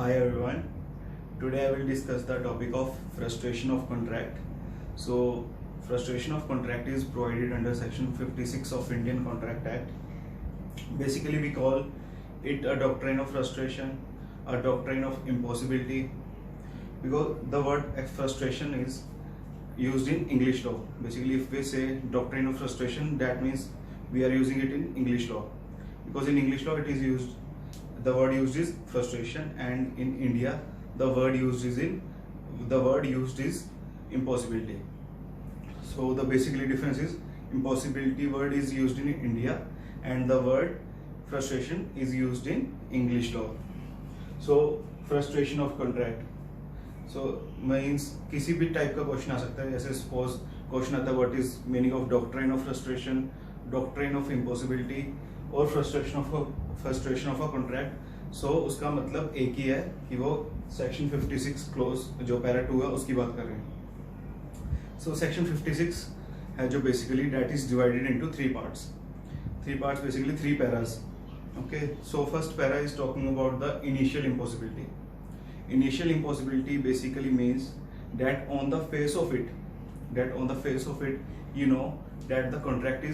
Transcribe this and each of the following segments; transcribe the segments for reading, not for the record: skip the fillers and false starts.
Hi everyone. Today I will discuss the topic of frustration of contract. So, frustration of contract is provided under section 56 of Indian Contract Act. Basically, we call it a doctrine of frustration, a doctrine of impossibility, because the word frustration is used in English law. Basically, if we say doctrine of frustration, that means we are using it in English law, because in English law it is used, the word used is frustration, and in India the word used is impossibility. So the basically difference is impossibility word is used in India and the word frustration is used in English law. So frustration of contract, so means किसी भी type का question आ सकता है. जैसे suppose question आता है what is meaning of doctrine of frustration, doctrine of impossibility और frustration of a contract. सो उसका मतलब एक ही है कि वो सेक्शन 56 क्लोज जो पैरा 2 है उसकी बात कर रहे हैं. सो सेक्शन 56 है जो basically that is divided into three parts basically three Paris. Okay, so first para is talking about the initial impossibility. Initial impossibility basically means that on the face of it, you know that the contract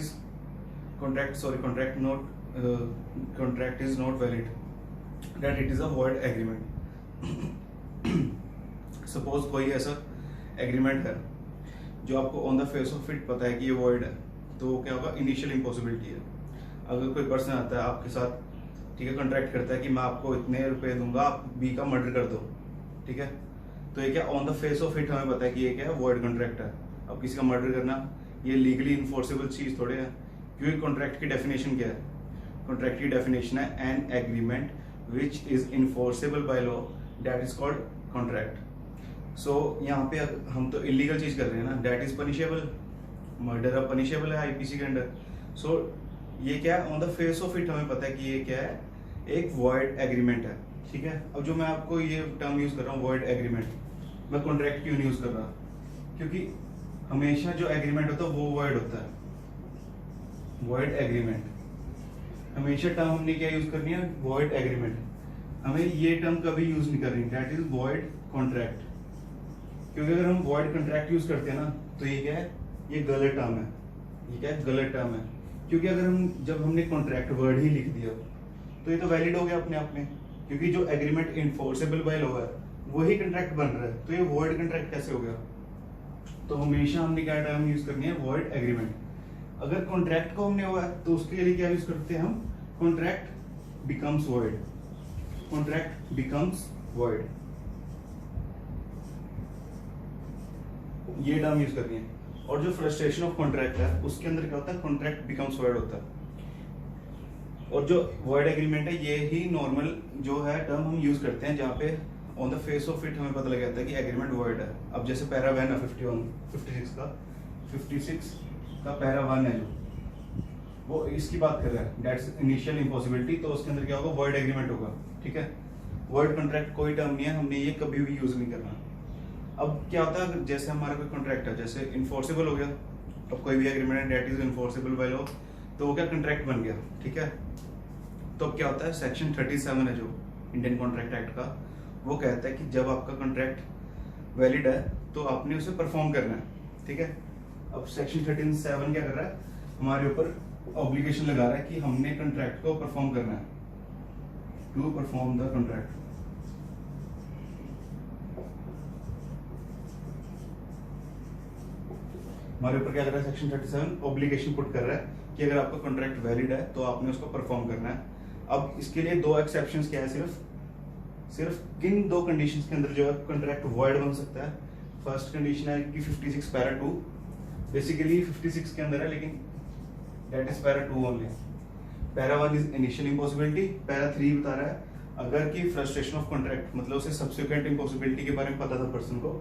is not valid, that it is a void agreement. Suppose कोई ऐसा agreement है जो आपको on the face of it पता है कि ये void है, तो वो क्या होगा, initial impossibility है. अगर कोई पर्सन आता है आपके साथ, ठीक है, कॉन्ट्रैक्ट करता है कि मैं आपको इतने रुपए दूंगा, आप बी का मर्डर कर दो, ठीक है, तो ये क्या on the face of it हमें पता है कि ये क्या है, वॉइड कॉन्ट्रैक्ट है. अब किसी का मर्डर करना ये लीगली इन्फोर्सेबल चीज थोड़े है, क्योंकि कॉन्ट्रैक्ट की डेफिनेशन क्या है? कॉन्ट्रैक्ट की डेफिनेशन है an agreement which is enforceable by law, that is called contract. So यहाँ पे हम तो इलीगल चीज कर रहे हैं ना, दैट इज पनिशेबल. मर्डर अब पनिशेबल है आईपीसी के अंडर. सो ये क्या है, on the face of it हमें पता है कि ये क्या है, एक वॉइड एग्रीमेंट है. ठीक है, अब जो मैं आपको ये टर्म यूज कर रहा हूँ वॉइड एग्रीमेंट, मैं कॉन्ट्रैक्ट क्यों नहीं यूज कर रहा? क्योंकि हमेशा जो एग्रीमेंट होता है वो वॉइड होता है. वॉइड एग्रीमेंट हमेशा टर्म हमने क्या यूज करनी है, वॉइड एग्रीमेंट. हमें ये टर्म कभी यूज नहीं करनी, दैट इज वॉइड कॉन्ट्रैक्ट. क्योंकि अगर हम वॉइड कॉन्ट्रैक्ट यूज करते हैं ना, तो ये क्या है, ये गलत टर्म है. ये क्या है, गलत टर्म है. क्योंकि अगर जब हमने कॉन्ट्रैक्ट वर्ड ही लिख दिया तो ये तो वैलिड हो गया अपने आप में, क्योंकि जो एग्रीमेंट इन्फोर्सेबल बाय लॉ है वही कॉन्ट्रैक्ट बन रहा है, तो ये वॉइड कॉन्ट्रैक्ट कैसे हो गया? तो हमेशा हमने क्या टर्म यूज करनी है, वॉइड एग्रीमेंट. अगर कॉन्ट्रैक्ट को हमने हुआ है तो उसके लिए क्या यूज करते हैं हम, contract becomes void. Contract becomes void, ये टर्म यूज करनी है. और जो फ्रस्ट्रेशन ऑफ कॉन्ट्रैक्ट है उसके अंदर क्या होता है, कॉन्ट्रैक्ट बिकम्स वॉइड होता है. और जो वॉइड एग्रीमेंट है ये ही नॉर्मल जो है टर्म हम यूज करते हैं जहाँ पे on the face of it हमें पता लग जाता है कि एग्रीमेंट वॉइड है. अब जैसे पैरा 1 है 56 का पैरा 1 है जो वो इसकी बात कर रहा है, दैट्स इनिशियल इम्पॉसिबिलिटी. तो उसके अंदर क्या होगा, वॉइड एग्रीमेंट होगा. ठीक है, वॉइड कॉन्ट्रैक्ट कोई टर्म नहीं है, हमने ये कभी भी यूज नहीं करना. अब क्या होता है, जैसे हमारा कोई कॉन्ट्रैक्ट है, जैसे इन्फोर्सेबल हो गया, अब कोई भी एग्रीमेंट है that is enforceable by law, तो वो क्या कॉन्ट्रैक्ट बन गया. ठीक है, तो अब क्या होता है, सेक्शन 37 है जो इंडियन कॉन्ट्रैक्ट एक्ट का, वो कहता है कि जब आपका कॉन्ट्रैक्ट वैलिड है तो आपने उसे परफॉर्म करना है. ठीक है, अब सेक्शन 37 क्या कर रहा है, हमारे ऊपर ऑब्लिगेशन लगा रहा है कि हमने कॉन्ट्रैक्ट को परफॉर्म करना है, टू परफॉर्म द कॉन्ट्रैक्ट. हमारे ऊपर क्या कर रहा है, सेक्शन 37 ऑब्लिगेशन पुट कर रहा है कि अगर आपका कॉन्ट्रैक्ट वैलिड है तो आपने उसको परफॉर्म करना है. अब इसके लिए दो एक्सेप्शंस क्या है, सिर्फ किन दो कंडीशंस के अंदर जो है कॉन्ट्रैक्ट वॉइड बन सकता है. फर्स्ट कंडीशन है कि 56 पैरा 2, बेसिकली 56 के अंदर है लेकिन that is para 2 only. Para 1 is initial impossibility, para 3 बता रहा है अगर की फ्रस्ट्रेशन ऑफ कॉन्ट्रैक्ट मतलब उसे सब्सिक्वेंट इम्पॉसिबिलिटी के बारे में पता था पर्सन को,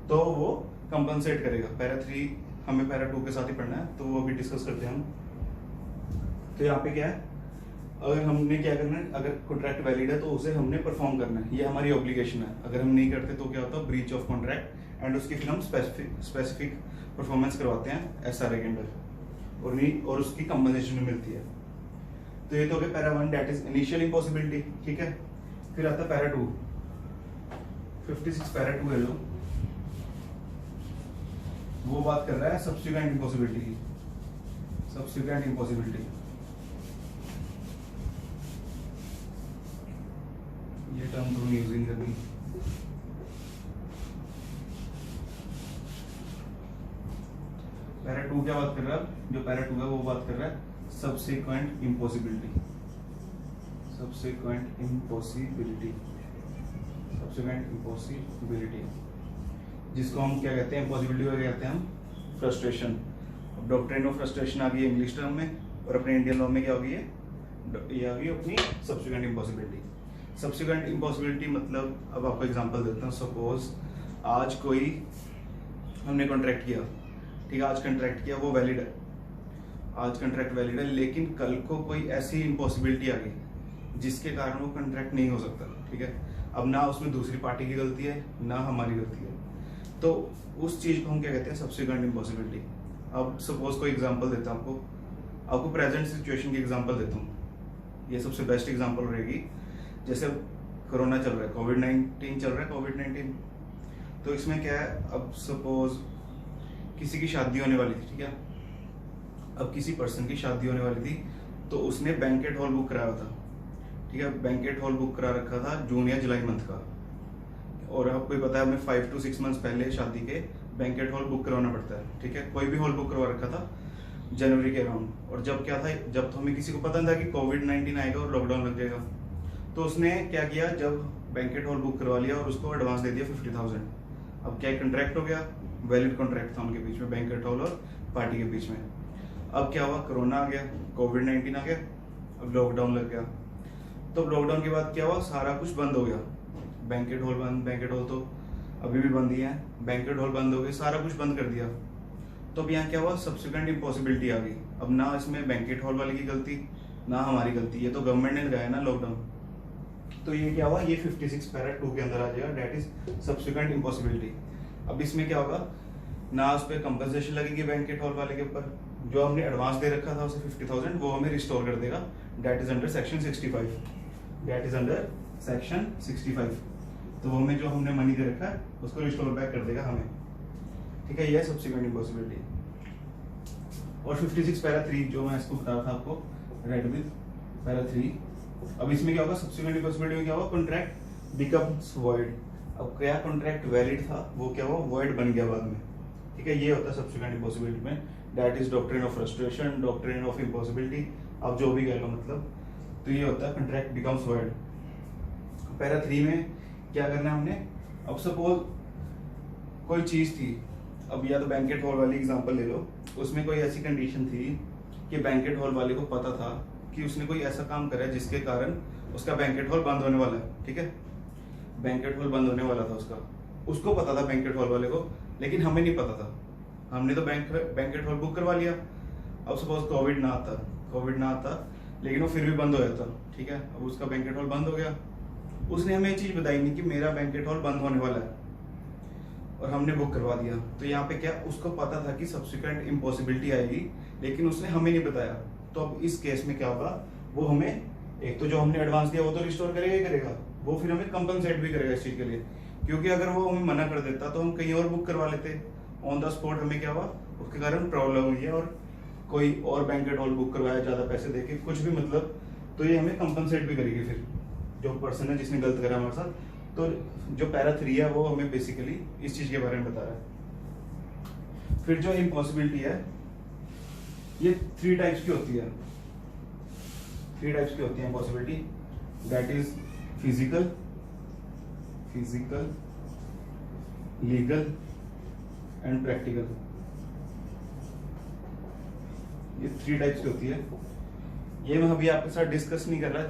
तो वो कंपनसेट करेगा. पैरा 3 हमें पैरा 2 के साथ ही पढ़ना है, तो वो अभी डिस्कस करते हैं हम. तो यहाँ पे क्या है, अगर हमने क्या करना है, अगर कॉन्ट्रैक्ट वैलिड है तो उसे हमने परफॉर्म करना है, ये हमारी ऑब्लिगेशन है. अगर हम नहीं करते तो क्या होता है, ब्रीच ऑफ कॉन्ट्रैक्ट, एंड उसकी फिर हम स्पेसिफिक परफॉर्मेंस करवाते हैं एसआरए के अंडर, और उसकी कंपनसेशन मिलती है. तो ये तो हो गया para 1 that is initial impossibility. ठीक है, फिर आता है पैरा 2. 56 पैरा 2 है जो, वो बात कर रहा है सब्सिक्वेंट इम्पॉसिबिलिटी की। सब्सिक्वेंट इम्पॉसिबिलिटी, ये टर्म थोड़ी यूजिंग करनी। पैरा 2 क्या बात कर रहा है? जो पैरा 2 है वो बात कर रहा है subsequent impossibility. Subsequent impossibility, subsequent impossibility, जिसको हम क्या कहते हैं, इम्पॉसिबिलिटी को क्या कहते हैं हम? फ्रस्ट्रेशन। अब डॉक्ट्रिन ऑफ फ्रस्ट्रेशन आ गई है इंग्लिश टर्म में, और अपने इंडियन लॉ में क्या होगी? ये आ गई अपनी सब्सिक्वेंट इम्पॉसिबिलिटी। सब्सिक्वेंट इम्पॉसिबिलिटी मतलब, अब आपको एग्जांपल देता हूँ। सपोज आज कोई हमने कॉन्ट्रैक्ट किया, ठीक है, आज कॉन्ट्रैक्ट किया, वो वैलिड है, आज कॉन्ट्रैक्ट वैलिड है, लेकिन कल को कोई ऐसी इम्पॉसिबिलिटी आ गई जिसके कारण वो कॉन्ट्रैक्ट नहीं हो सकता, ठीक है। अब ना उसमें दूसरी पार्टी की गलती है, ना हमारी गलती है, तो उस चीज को हम क्या कहते हैं? Subsequent impossibility. अब सपोज कोई एग्जांपल देता हूँ आपको प्रेजेंट सिचुएशन की एग्जांपल देता हूँ, ये सबसे बेस्ट एग्जांपल रहेगी। जैसे कोरोना चल रहा है, कोविड-19 चल रहा है, कोविड-19, तो इसमें क्या है, अब सपोज किसी की शादी होने वाली थी, ठीक है, अब किसी पर्सन की शादी होने वाली थी, तो उसने बैंकेट हॉल बुक कराया था, ठीक है, बैंकेट हॉल बुक करा रखा था जून या जुलाई मंथ का, और आपको ही पता है हमें 5 to 6 months पहले शादी के बैंकेट हॉल बुक करवाना पड़ता है, ठीक है। कोई भी हॉल बुक करवा रखा था जनवरी के अराउंड, और जब क्या था, जब तो हमें किसी को पता नहीं था कि कोविड-19 आएगा और लॉकडाउन लग जाएगा, तो उसने क्या किया, जब बैंकेट हॉल बुक करवा लिया और उसको एडवांस दे दिया 50,000। अब क्या कॉन्ट्रैक्ट हो गया, वैलिड कॉन्ट्रैक्ट था उनके बीच में, बैंकेट हॉल और पार्टी के बीच में। अब क्या हुआ, कोरोना आ गया, कोविड-19 आ गया, अब लॉकडाउन लग गया, तो लॉकडाउन के बाद क्या हुआ, सारा कुछ बंद हो गया, बैंकेट हॉल बंद, बैंकेट हॉल तो अभी भी बंद ही है, बैंकेट हॉल बंद हो गए, सारा कुछ बंद कर दिया। तो अब यहाँ क्या हुआ, सब्सिक्वेंट इम्पॉसिबिलिटी आ गई। अब ना इसमें बैंकेट हॉल वाले की गलती, ना हमारी गलती, ये तो गवर्नमेंट ने लगाया ना लॉकडाउन, तो ये क्या हुआ, ये 56 पैरा 2 के अंदर आ जाएगा, दैट इज सब्सिक्वेंट इम्पॉसिबिलिटी। अब इसमें क्या होगा, ना उस पर कंपनसेशन लगेगी बैंकेट हॉल वाले के ऊपर, जो हमने एडवांस दे रखा था उसे 50,000 वो हमें रिस्टोर कर देगा, that is under section 65, that is under section 65, तो वो हमें जो हमने मनी दे रखा है उसको रिस्टोर बैक कर देगा हमें, ठीक है। ये सब्सिक्वेंट इम्पॉसिबिलिटी। और 56 पैरा 3 जो मैं इसको बता रहा था आपको, रेड विद पैरा 3, अब इसमें क्या होगा, सब्सिक्वेंट इम्पॉसिबिलिटी में क्या होगा, कॉन्ट्रैक्ट बिकम्स वॉइड। अब क्या कॉन्ट्रैक्ट वैलिड था वो क्या हुआ, वॉइड बन गया बाद में, ठीक है। ये होता है सब्सिक्वेंट इम्पॉसिबिलिटी में, that is doctrine of frustration, doctrine of impossibility, आप जो भी कह लो मतलब, तो ये होता है कॉन्ट्रैक्ट बिकम्स वॉइड। पैरा 3 में क्या करना है हमने, अब सपोज कोई चीज थी, अब या तो बैंकेट हॉल वाली एग्जांपल ले लो, उसमें कोई ऐसी कंडीशन थी कि बैंकेट हॉल वाले को पता था कि उसने कोई ऐसा काम करा है जिसके कारण उसका बैंकेट हॉल बंद होने वाला है, ठीक है, बैंकेट हॉल बंद होने वाला था उसको पता था बैंकेट हॉल वाले को, लेकिन हमें नहीं पता था, हमने तो बैंकेट हॉल बुक करवा लिया। अब सपोज कोविड ना आता लेकिन वो फिर भी बंद हो जाता, ठीक है, अब उसका बैंकेट हॉल बंद हो गया, उसने हमें ये चीज बताई नहीं कि मेरा बैंकेट हॉल बंद होने वाला है, और हमने बुक करवा दिया। तो यहाँ पे क्या, उसको पता था कि सब्सिक्वेंट इम्पॉसिबिलिटी आएगी, लेकिन उसने हमें नहीं बताया। तो अब इस केस में क्या होगा, वो हमें एक तो जो हमने एडवांस दिया वो तो रिस्टोर करेगा ही करेगा, वो फिर हमें कंपनसेट भी करेगा इस चीज के लिए, क्योंकि अगर वो हमें मना कर देता तो हम कहीं और बुक करवा लेते, ऑन द स्पॉट हमें क्या हुआ, उसके कारण प्रॉब्लम हुई है, और कोई और बैंकेट हॉल बुक करवाया ज्यादा पैसे देके, कुछ भी मतलब, तो ये हमें कंपनसेट भी करेगी फिर जो पर्सन है जिसने गलत करा हमारे साथ। तो जो पैरा 3 है वो हमें बेसिकली इस चीज के बारे में बता रहा है। फिर जो इम्पॉसिबिलिटी है ये 3 टाइप्स की होती है, 3 टाइप्स की होती है impossibility, that is physical, legal and practical. ये 3 टाइप्स की होती है। ये मैं अभी आपके साथ डिस्कस नहीं कर रहा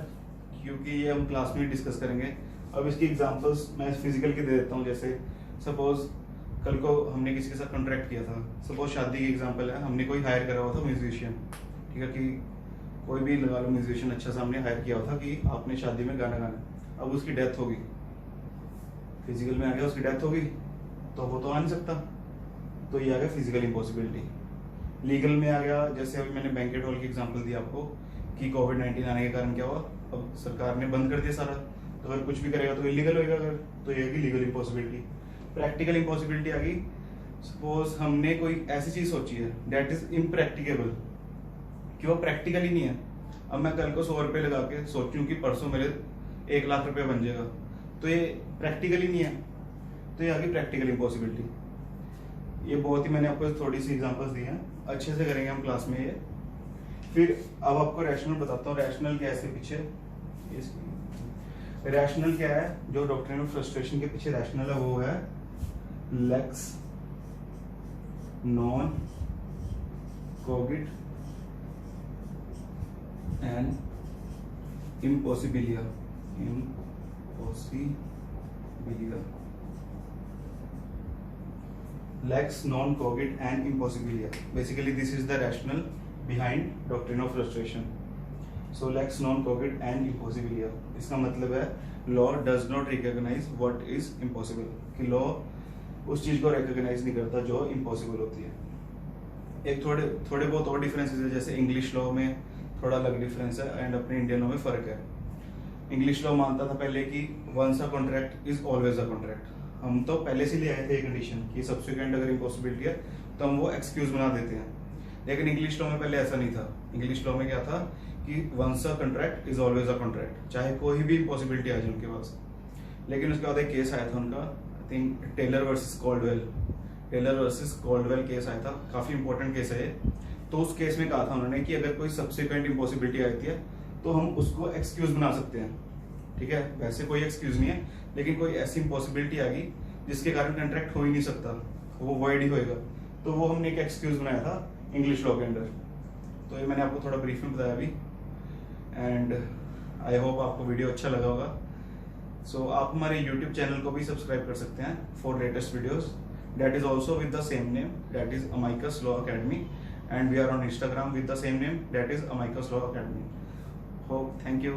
क्योंकि ये हम क्लास में डिस्कस करेंगे। अब इसकी एग्जांपल्स मैं फिजिकल के दे देता हूँ। जैसे सपोज कल को हमने किसी के साथ कॉन्ट्रैक्ट किया था, सपोज शादी की एग्जांपल है, हमने कोई हायर करा हुआ था म्यूजिशियन, ठीक है, कि कोई भी लगा लो म्यूजिशियन अच्छा सा हमने हायर किया हुआ था कि आपने शादी में गाना गाना। अब उसकी डेथ होगी, फिजिकल में आ गया उसकी डेथ होगी, तो वो तो आ नहीं सकता, तो ये आ गया फिजिकल इम्पॉसिबिलिटी। लीगल में आ गया, जैसे अभी मैंने बैंकेट हॉल की एग्जांपल दी आपको कि कोविड-19 आने के कारण क्या हुआ, अब सरकार ने बंद कर दिया सारा, तो अगर कुछ भी करेगा तो इलीगल होएगा, अगर तो ये होगी लीगल इम्पॉसिबिलिटी। प्रैक्टिकल इम्पॉसिबिलिटी आ गई, सपोज हमने कोई ऐसी चीज सोची है डेट इज इम्प्रैक्टिकेबल, कि वो प्रैक्टिकल ही नहीं है। अब मैं कल को 100 रुपये लगा के सोचूं कि परसों मेरे 1 लाख रुपए बन जाएगा, तो ये प्रैक्टिकल ही नहीं है, तो ये आ गई प्रैक्टिकल इम्पॉसिबिलिटी। ये बहुत ही मैंने आपको थोड़ी सी एग्जांपल्स दी हैं, अच्छे से करेंगे हम क्लास में ये। फिर अब आपको रैशनल बताता हूँ, रैशनल क्या है इसके पीछे। रैशनल क्या है, जो डॉक्ट्रिन ऑफ फ्रस्ट्रेशन के पीछे रैशनल है वो है lex non cogit ad impossibilia. Lex non cogit and impossibilia. Basically, this is the rationale behind doctrine of frustration. So, lex non cogit and impossibilia. इसका मतलब है law does not recognize what is impossible. कि law उस चीज को recognize नहीं करता जो impossible होती है। एक थोड़े बहुत और डिफरेंसेस है, जैसे इंग्लिश लॉ में थोड़ा अलग डिफरेंस है एंड अपने इंडियन लॉ में फर्क है। इंग्लिश लॉ मानता था पहले कि once a contract is always a contract. हम तो पहले से ले आए थे कंडीशन कि सब्सिक्वेंट अगर इम्पॉसिबिलिटी है तो हम वो एक्सक्यूज बना देते हैं, लेकिन इंग्लिश लॉ में पहले ऐसा नहीं था। इंग्लिश लॉ में क्या था कि once a contract is always a contract, चाहे कोई भी इम्पॉसिबिलिटी आ जाए उनके पास। लेकिन उसके बाद एक केस आया था उनका, I think Taylor versus Caldwell case आया था, काफी इंपॉर्टेंट केस है ये। तो उस केस में कहा था उन्होंने कि अगर कोई सब्सिक्वेंट इम्पॉसिबिलिटी आती है तो हम उसको एक्सक्यूज बना सकते हैं, ठीक है। वैसे कोई एक्सक्यूज नहीं है, लेकिन कोई ऐसी इम्पॉसिबिलिटी आ गई जिसके कारण कॉन्ट्रैक्ट हो ही नहीं सकता, वो वॉइड ही होएगा, तो वो हमने एक एक्सक्यूज बनाया था इंग्लिश लॉ के अंदर। तो ये मैंने आपको थोड़ा ब्रीफ में बताया अभी, एंड आई होप आपको वीडियो अच्छा लगा होगा। सो आप हमारे यूट्यूब चैनल को भी सब्सक्राइब कर सकते हैं for latest videos, that is also with the same name, that is amicus law academy, and we are on Instagram with the same name, that is Amicus Law Academy. Hope, thank you.